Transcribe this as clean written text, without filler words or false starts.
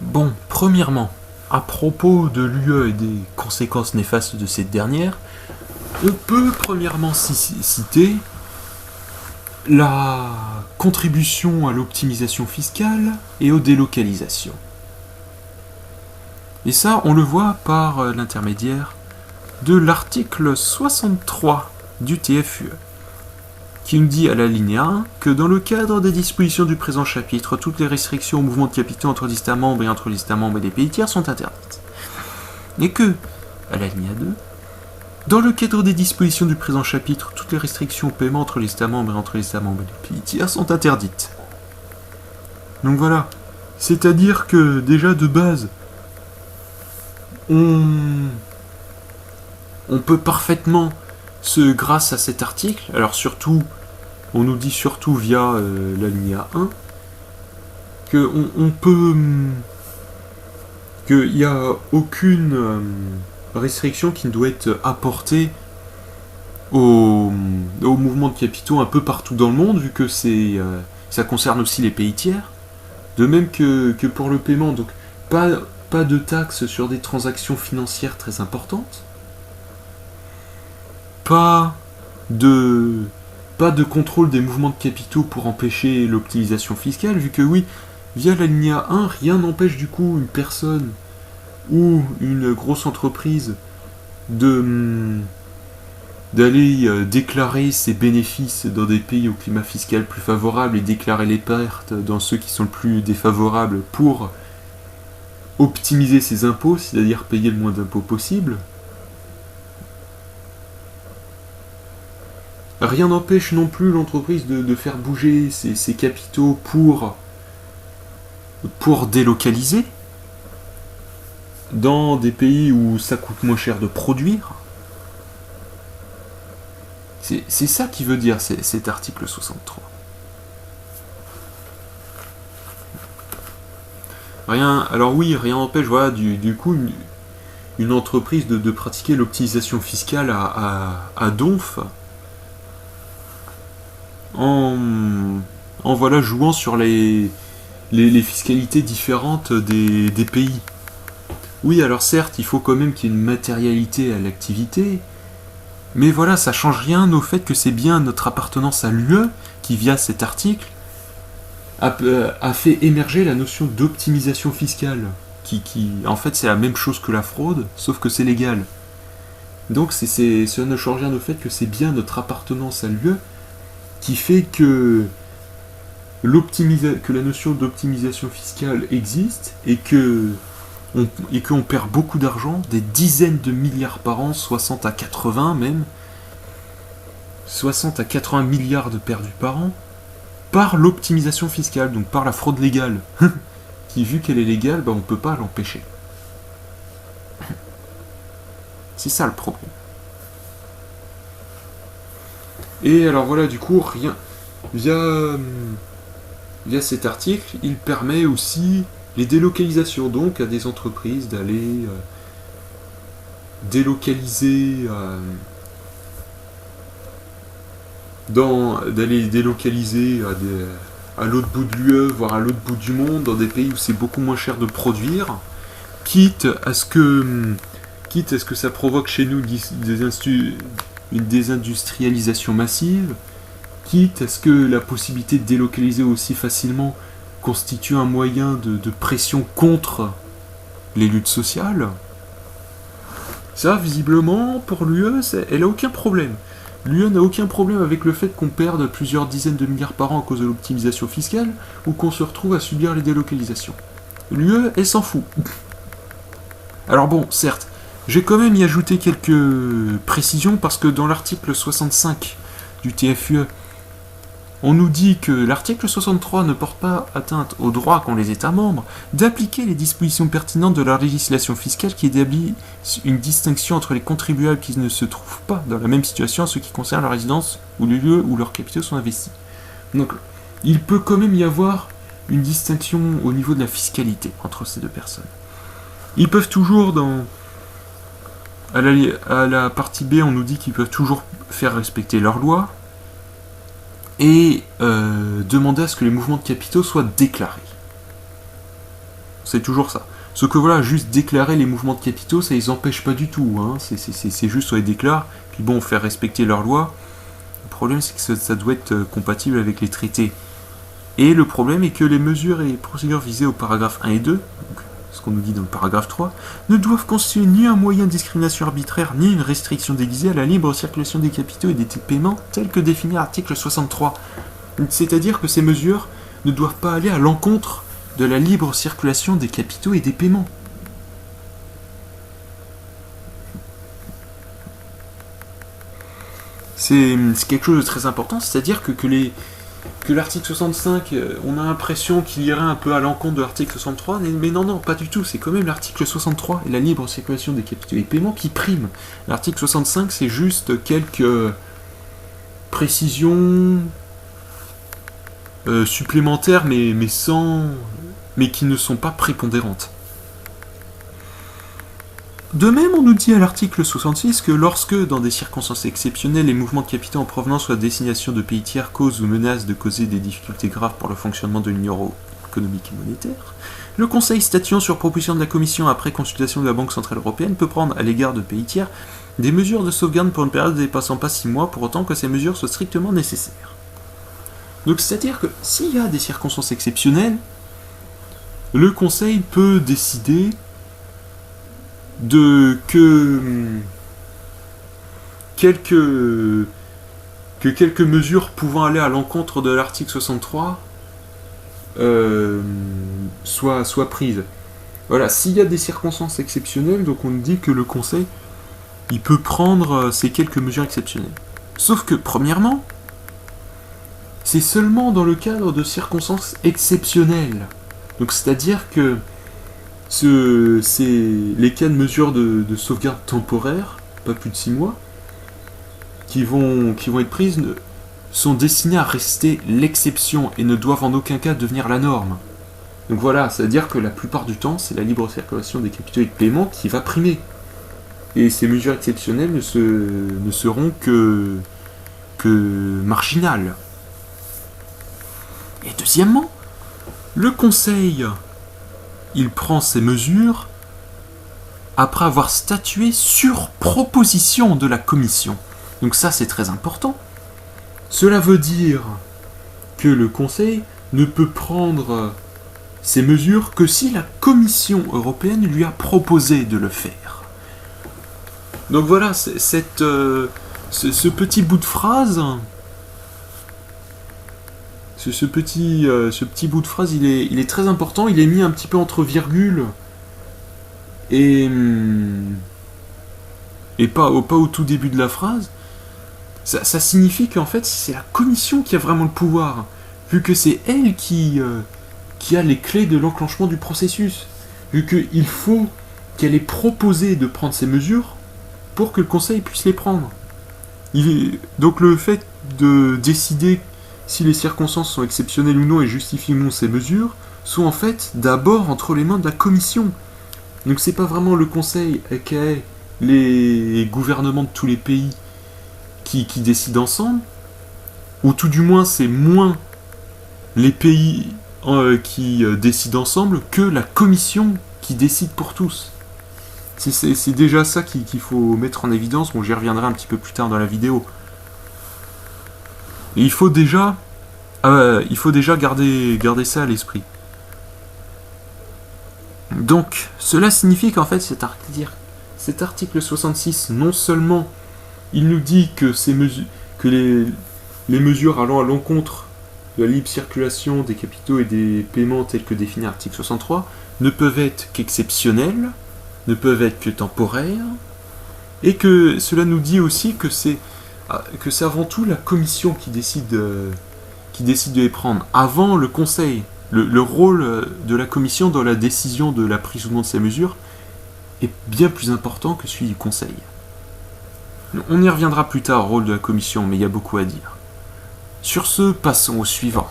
Bon, premièrement, à propos de l'UE et des conséquences néfastes de cette dernière, on peut premièrement citer la contribution à l'optimisation fiscale et aux délocalisations. Et ça, on le voit par l'intermédiaire de l'article 63 du TFUE, qui nous dit à l'alinéa 1 que dans le cadre des dispositions du présent chapitre, toutes les restrictions au mouvement de capitaux entre les États membres et entre les États membres et les pays tiers sont interdites. Et que, à l'alinéa 2, dans le cadre des dispositions du présent chapitre, toutes les restrictions au paiement entre les États membres et entre les États membres et les pays tiers sont interdites. Donc voilà. C'est-à-dire que, déjà de base, on peut parfaitement, grâce à cet article, alors surtout, on nous dit surtout via l'alinéa 1, qu'on peut... qu'il n'y a aucune restriction qui ne doit être apportée au mouvement de capitaux un peu partout dans le monde, vu que ça concerne aussi les pays tiers. De même que pour le paiement, donc pas de taxes sur des transactions financières très importantes, pas de contrôle des mouvements de capitaux pour empêcher l'optimisation fiscale, vu que oui, via l'alinéa 1, rien n'empêche du coup une personne ou une grosse entreprise d'aller déclarer ses bénéfices dans des pays au climat fiscal plus favorable et déclarer les pertes dans ceux qui sont le plus défavorables pour optimiser ses impôts, c'est-à-dire payer le moins d'impôts possible. Rien n'empêche non plus l'entreprise de faire bouger ses capitaux pour délocaliser dans des pays où ça coûte moins cher de produire. C'est ça qui veut dire cet article 63. Alors oui, rien n'empêche, voilà, du coup, une entreprise de pratiquer l'optimisation fiscale à donf en voilà, jouant sur les fiscalités différentes des pays. Oui, alors certes, il faut quand même qu'il y ait une matérialité à l'activité, mais voilà, ça change rien au fait que c'est bien notre appartenance à l'UE qui, via cet article, a fait émerger la notion d'optimisation fiscale, qui en fait c'est la même chose que la fraude, sauf que c'est légal. Donc ça ne change rien au fait que c'est bien notre appartenance à l'UE qui fait que la notion d'optimisation fiscale existe et qu'on perd beaucoup d'argent, des dizaines de milliards par an, 60 à 80 même, 60 à 80 milliards de perdus par an, par l'optimisation fiscale, donc par la fraude légale, qui vu qu'elle est légale, on ne peut pas l'empêcher. C'est ça le problème. Et alors voilà, du coup, via cet article, il permet aussi les délocalisations, donc à des entreprises d'aller délocaliser à l'autre bout de l'UE, voire à l'autre bout du monde, dans des pays où c'est beaucoup moins cher de produire, quitte à ce que ça provoque chez nous une désindustrialisation massive, quitte à ce que la possibilité de délocaliser aussi facilement constitue un moyen de pression contre les luttes sociales. Ça, visiblement, pour l'UE, elle a aucun problème. L'UE n'a aucun problème avec le fait qu'on perde plusieurs dizaines de milliards par an à cause de l'optimisation fiscale ou qu'on se retrouve à subir les délocalisations. L'UE, elle s'en fout. Alors bon, certes, j'ai quand même y ajouté quelques précisions parce que dans l'article 65 du TFUE, on nous dit que l'article 63 ne porte pas atteinte au droit qu'ont les États membres d'appliquer les dispositions pertinentes de leur législation fiscale qui établit une distinction entre les contribuables qui ne se trouvent pas dans la même situation en ce qui concerne leur résidence ou le lieu où leurs capitaux sont investis. Donc, il peut quand même y avoir une distinction au niveau de la fiscalité entre ces deux personnes. Ils peuvent toujours, à la partie B, on nous dit qu'ils peuvent toujours faire respecter leurs lois, et demander à ce que les mouvements de capitaux soient déclarés. C'est toujours ça. Sauf que voilà, juste déclarer les mouvements de capitaux, ça les empêche pas du tout. Hein. C'est juste on les déclare, puis bon, faire respecter leurs lois. Le problème, c'est que ça doit être compatible avec les traités. Et le problème est que les mesures et procédures visées au paragraphe 1 et 2, donc ce qu'on nous dit dans le paragraphe 3, ne doivent constituer ni un moyen de discrimination arbitraire, ni une restriction déguisée à la libre circulation des capitaux et des paiements tels que définis à l'article 63. C'est-à-dire que ces mesures ne doivent pas aller à l'encontre de la libre circulation des capitaux et des paiements. C'est quelque chose de très important, c'est-à-dire que l'article 65, on a l'impression qu'il irait un peu à l'encontre de l'article 63, mais non, pas du tout, c'est quand même l'article 63 et la libre circulation des capitaux et des paiements qui priment. L'article 65, c'est juste quelques précisions supplémentaires, mais qui ne sont pas prépondérantes. De même, on nous dit à l'article 66 que lorsque, dans des circonstances exceptionnelles, les mouvements de capitaux en provenance ou à destination de pays tiers causent ou menacent de causer des difficultés graves pour le fonctionnement de l'Union économique et monétaire, le Conseil, statuant sur proposition de la Commission après consultation de la Banque Centrale Européenne, peut prendre à l'égard de pays tiers des mesures de sauvegarde pour une période ne dépassant pas 6 mois, pour autant que ces mesures soient strictement nécessaires. Donc c'est-à-dire que s'il y a des circonstances exceptionnelles, le Conseil peut décider que quelques mesures pouvant aller à l'encontre de l'article 63 soient prises. Voilà, s'il y a des circonstances exceptionnelles, donc on dit que le Conseil il peut prendre ces quelques mesures exceptionnelles. Sauf que, premièrement, c'est seulement dans le cadre de circonstances exceptionnelles. Donc c'est-à-dire que les cas de mesures de sauvegarde temporaire, pas plus de 6 mois, qui vont être prises, sont destinées à rester l'exception et ne doivent en aucun cas devenir la norme. Donc voilà, c'est-à-dire que la plupart du temps, c'est la libre circulation des capitaux et de paiement qui va primer. Et ces mesures exceptionnelles ne seront que marginales. Et deuxièmement, le Conseil, il prend ces mesures après avoir statué sur proposition de la Commission. Donc ça, c'est très important. Cela veut dire que le Conseil ne peut prendre ces mesures que si la Commission européenne lui a proposé de le faire. Donc voilà, ce petit bout de phrase... Ce petit bout de phrase, il est très important. Il est mis un petit peu entre virgules et pas au tout début de la phrase. Ça signifie qu'en fait, c'est la Commission qui a vraiment le pouvoir, vu que c'est elle qui a les clés de l'enclenchement du processus, vu qu'il faut qu'elle ait proposé de prendre ces mesures pour que le Conseil puisse les prendre. Donc le fait de décider si les circonstances sont exceptionnelles ou non et justifient ou non ces mesures, sont en fait d'abord entre les mains de la Commission. Donc c'est pas vraiment le Conseil, aka les gouvernements de tous les pays qui décident ensemble, ou tout du moins c'est moins les pays qui décident ensemble que la Commission qui décide pour tous. C'est déjà ça qu'il faut mettre en évidence. Bon, j'y reviendrai un petit peu plus tard dans la vidéo. Et il faut déjà garder ça à l'esprit. Donc, cela signifie qu'en fait, cet article 66, non seulement il nous dit que les mesures allant à l'encontre de la libre circulation des capitaux et des paiements tels que définis à l'article 63 ne peuvent être qu'exceptionnelles, ne peuvent être que temporaires, et que cela nous dit aussi que c'est avant tout la Commission qui décide de les prendre, avant le Conseil. Le rôle de la Commission dans la décision de la prise ou non de ces mesures est bien plus important que celui du Conseil. On y reviendra plus tard au rôle de la Commission, mais il y a beaucoup à dire. Sur ce, passons au suivant.